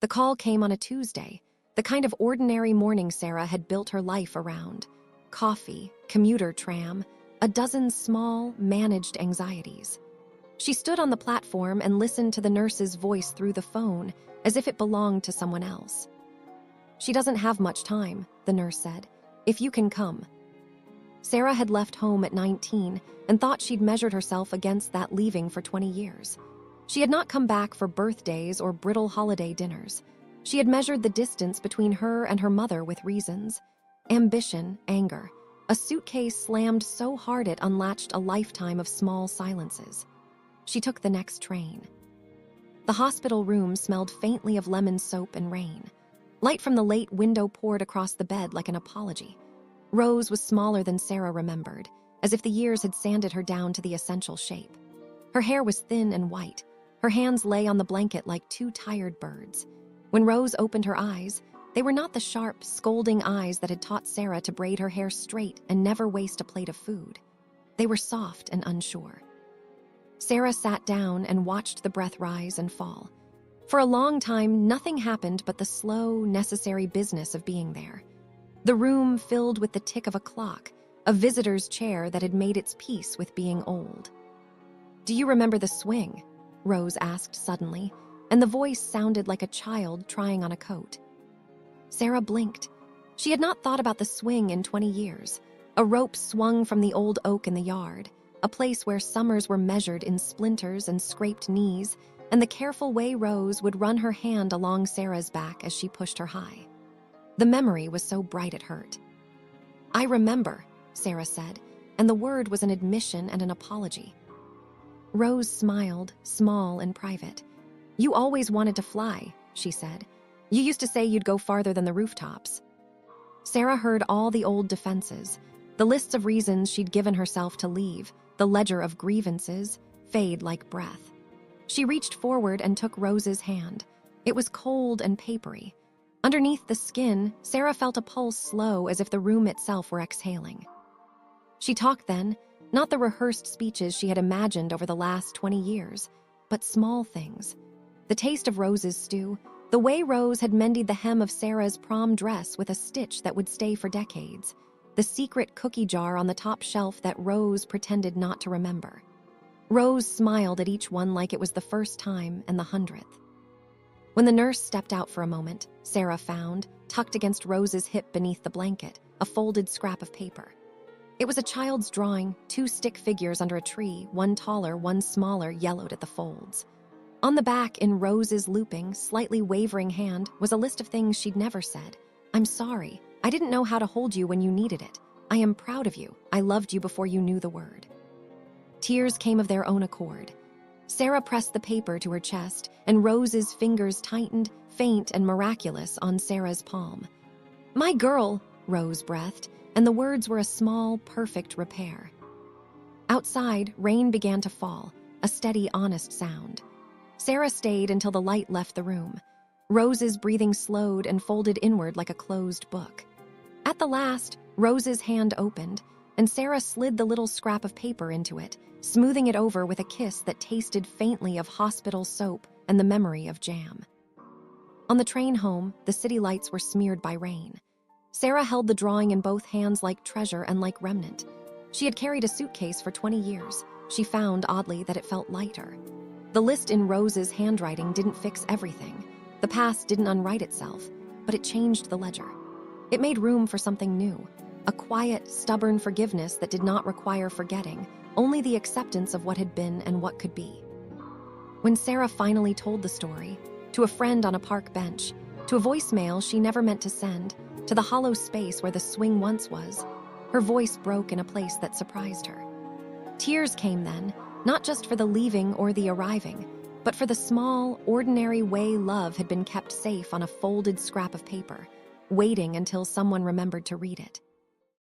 The call came on a Tuesday, the kind of ordinary morning Sarah had built her life around. Coffee, commuter tram, a dozen small, managed anxieties. She stood on the platform and listened to the nurse's voice through the phone as if it belonged to someone else. "She doesn't have much time," the nurse said. "If you can come." Sarah had left home at 19 and thought she'd measured herself against that leaving for 20 years. She had not come back for birthdays or brittle holiday dinners. She had measured the distance between her and her mother with reasons. Ambition, anger. A suitcase slammed so hard it unlatched a lifetime of small silences. She took the next train. The hospital room smelled faintly of lemon soap and rain. Light from the late window poured across the bed like an apology. Rose was smaller than Sarah remembered, as if the years had sanded her down to the essential shape. Her hair was thin and white. Her hands lay on the blanket like two tired birds. When Rose opened her eyes, they were not the sharp, scolding eyes that had taught Sarah to braid her hair straight and never waste a plate of food. They were soft and unsure. Sarah sat down and watched the breath rise and fall. For a long time, nothing happened but the slow, necessary business of being there. The room filled with the tick of a clock, a visitor's chair that had made its peace with being old. "Do you remember the swing?" Rose asked suddenly, and the voice sounded like a child trying on a coat. Sarah blinked. She had not thought about the swing in 20 years. A rope swung from the old oak in the yard, a place where summers were measured in splinters and scraped knees, and the careful way Rose would run her hand along Sarah's back as she pushed her high. The memory was so bright it hurt. "I remember," Sarah said, and the word was an admission and an apology. Rose smiled, small and private. "You always wanted to fly," she said. "You used to say you'd go farther than the rooftops." Sarah heard all the old defenses, the lists of reasons she'd given herself to leave, the ledger of grievances, fade like breath. She reached forward and took Rose's hand. It was cold and papery. Underneath the skin, Sarah felt a pulse slow as if the room itself were exhaling. She talked then, not the rehearsed speeches she had imagined over the last 20 years, but small things. The taste of Rose's stew, the way Rose had mended the hem of Sarah's prom dress with a stitch that would stay for decades, the secret cookie jar on the top shelf that Rose pretended not to remember. Rose smiled at each one like it was the first time and the 100th. When the nurse stepped out for a moment, Sarah found, tucked against Rose's hip beneath the blanket, a folded scrap of paper. It was a child's drawing, two stick figures under a tree, one taller, one smaller, yellowed at the folds. On the back, in Rose's looping, slightly wavering hand, was a list of things she'd never said. "I'm sorry. I didn't know how to hold you when you needed it. I am proud of you. I loved you before you knew the word." Tears came of their own accord. Sarah pressed the paper to her chest, and Rose's fingers tightened, faint and miraculous, on Sarah's palm. "My girl," Rose breathed, and the words were a small, perfect repair. Outside, rain began to fall, a steady, honest sound. Sarah stayed until the light left the room. Rose's breathing slowed and folded inward like a closed book. At the last, Rose's hand opened, and Sarah slid the little scrap of paper into it, smoothing it over with a kiss that tasted faintly of hospital soap and the memory of jam. On the train home, the city lights were smeared by rain. Sarah held the drawing in both hands like treasure and like remnant. She had carried a suitcase for 20 years. She found, oddly, that it felt lighter. The list in Rose's handwriting didn't fix everything. The past didn't unwrite itself, but it changed the ledger. It made room for something new, a quiet, stubborn forgiveness that did not require forgetting, only the acceptance of what had been and what could be. When Sarah finally told the story, to a friend on a park bench, to a voicemail she never meant to send, to the hollow space where the swing once was, her voice broke in a place that surprised her. Tears came then, not just for the leaving or the arriving, but for the small, ordinary way love had been kept safe on a folded scrap of paper, waiting until someone remembered to read it.